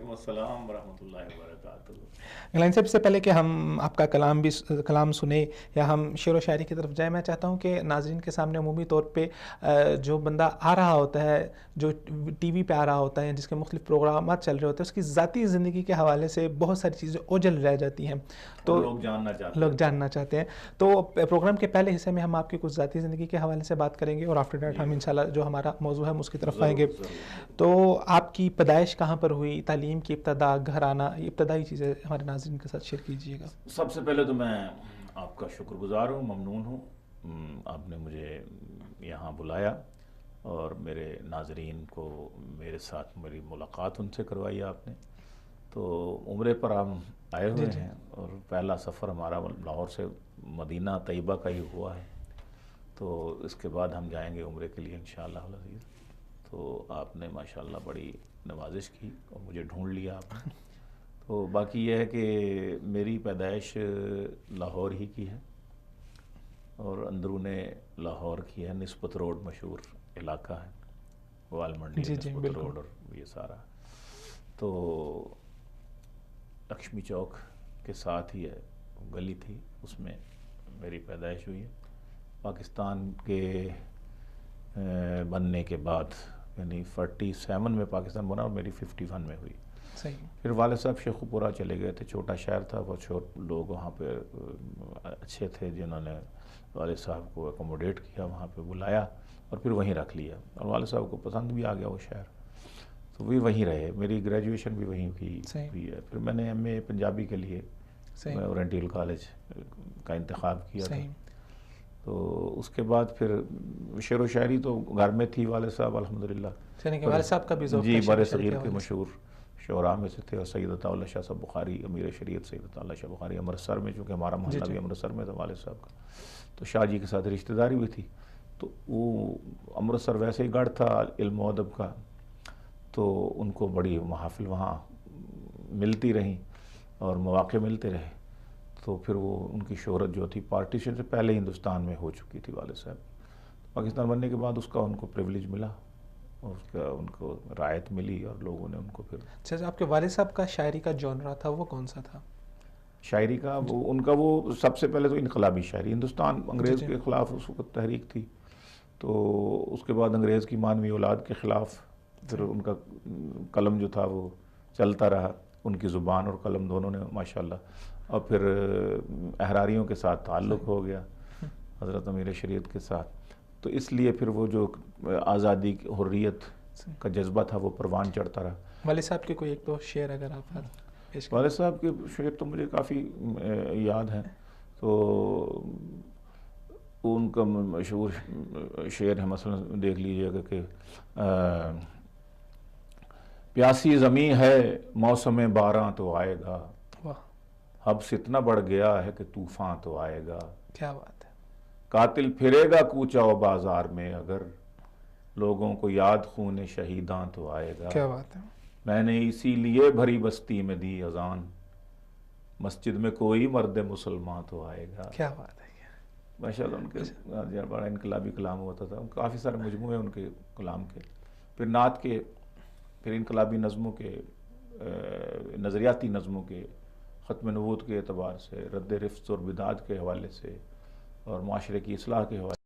وعلیکم السلام ورحمۃ اللہ وبرکاتہ۔ غلام صاحب، سے پہلے کہ ہم آپ کا کلام سنیں یا ہم شعر و شاعری کی طرف جائیں، میں چاہتا ہوں کہ ناظرین کے سامنے عمومی طور پہ جو بندہ آ رہا ہوتا ہے، جو ٹی وی پہ آ رہا ہوتا ہے، جس کے مختلف پروگرامات چل رہے ہوتے ہیں، اس کی ذاتی زندگی کے حوالے سے بہت ساری چیزیں اوجھل رہ جاتی ہیں، تو لوگ جاننا چاہتے ہیں۔ تو پروگرام کے پہلے حصے میں ہم آپ کی کچھ ذاتی زندگی کے حوالے سے بات کریں گے، اور آفٹر دیٹ ہم انشاءاللہ جو ہمارا موضوع ہے ہم اس کی طرف آئیں گے۔ تو آپ کی پیدائش کہاں پر ہوئی، تعلیم کی ابتدا، گھرانہ، یہ ابتدائی چیزیں ہمارے ناظرین کے ساتھ شیئر کیجیے گا۔ سب سے پہلے تو میں آپ کا شکر گزار ہوں، ممنون ہوں، آپ نے مجھے یہاں بلایا اور میرے ناظرین کو میرے ساتھ میری ملاقات ان سے کروائی آپ نے۔ تو عمرے پر ہم آئے ہوئے ہیں، اور پہلا سفر ہمارا لاہور سے مدینہ طیبہ کا ہی ہوا ہے، تو اس کے بعد ہم جائیں گے عمرے کے لیے انشاءاللہ العزیز۔ تو آپ نے ماشاءاللہ بڑی نوازش کی اور مجھے ڈھونڈ لیا آپ نے۔ تو باقی یہ ہے کہ میری پیدائش لاہور ہی کی ہے، اور اندرون لاہور کی ہے، نسبت روڈ مشہور علاقہ ہے، وال منڈی نسبت روڈ اور یہ سارا۔ تو لکشمی چوک کے ساتھ ہی ہے گلی تھی، اس میں میری پیدائش ہوئی ہے۔ پاکستان کے بننے کے بعد، یعنی 47 میں پاکستان بنا اور میری 51 میں ہوئی۔ پھر والد صاحب شیخو پورہ چلے گئے تھے، چھوٹا شہر تھا، بہت لوگ وہاں پہ اچھے تھے جنہوں نے والد صاحب کو اکوموڈیٹ کیا، وہاں پہ بلایا اور پھر وہیں رکھ لیا، اور والد صاحب کو پسند بھی آ گیا وہ شہر، تو وہیں رہے۔ میری گریجویشن بھی وہیں کی ہوئی ہے۔ پھر میں نے ایم اے پنجابی کے لیے اورینٹل کالج کا انتخاب کیا تھا۔ تو اس کے بعد پھر شعر و شاعری تو گھر میں تھی، والد صاحب الحمدللہ والد صاحب کا بھی ذوق جی بر صغیر کے مشہور شعراء میں سے تھے، اور سید عطا اللہ شاہ صاحب بخاری، امیر شریعت سید عطا اللہ شاہ بخاری امرتسر میں، چونکہ ہمارا محلہ بھی امرتسر میں تھا والد صاحب کا، تو شاہ جی کے ساتھ رشتہ داری بھی تھی۔ تو وہ امرتسر ویسے ہی گڑھ تھا علم و ادب کا، تو ان کو بڑی محافل وہاں ملتی رہیں اور مواقع ملتے رہے، تو پھر وہ ان کی شہرت جو تھی پارٹیشن سے پہلے ہندوستان میں ہو چکی تھی والد صاحب۔ پاکستان بننے کے بعد اس کا ان کو پریویلیج ملا، اور اس کا ان کو رعایت ملی، اور لوگوں نے ان کو پھر۔ اچھا، آپ کے والد صاحب کا شاعری کا جونرا تھا وہ کون سا تھا؟ شاعری کا وہ ان کا وہ سب سے پہلے تو انقلابی شاعری، ہندوستان انگریز کے خلاف اس وقت تحریک تھی، تو اس کے بعد انگریز کی مانوی اولاد کے خلاف پھر ان کا قلم جو تھا وہ چلتا رہا، ان کی زبان اور قلم دونوں نے ماشاءاللہ، اور پھر احراریوں کے ساتھ تعلق ہو گیا حضرت امیر شریعت کے ساتھ، تو اس لیے پھر وہ جو آزادی حریت کا جذبہ تھا وہ پروان چڑھتا رہا۔ والد صاحب کے کوئی ایک دو شعر اگر آپ پیش کریں۔ والد صاحب کے شعر تو مجھے کافی یاد ہیں، تو ان کا مشہور شعر ہے، مثلا دیکھ لیجئے گا کہ پیاسی زمیں ہے موسم باراں تو آئے گا، حبس اتنا بڑھ گیا ہے کہ طوفان تو آئے گا، کیا بات ہے، قاتل پھرے گا کوچہ و بازار میں اگر، لوگوں کو یاد خون شہیداں تو آئے گا، کیا بات ہے۔ میں نے اسی لیے بھری بستی میں دی اذان، مسجد میں کوئی مرد مسلمان تو آئے گا۔ کیا بات ہے، ماشاءاللہ ان کے بڑا انقلابی کلام ہوتا تھا، کافی سارے مجموعے ان کے کلام کے، پھر نعت کے، پھر انقلابی نظموں کے، نظریاتی نظموں کے، ختم نبوت کے اعتبار سے، رد رفض اور بدعات کے حوالے سے، اور معاشرے کی اصلاح کے حوالے سے۔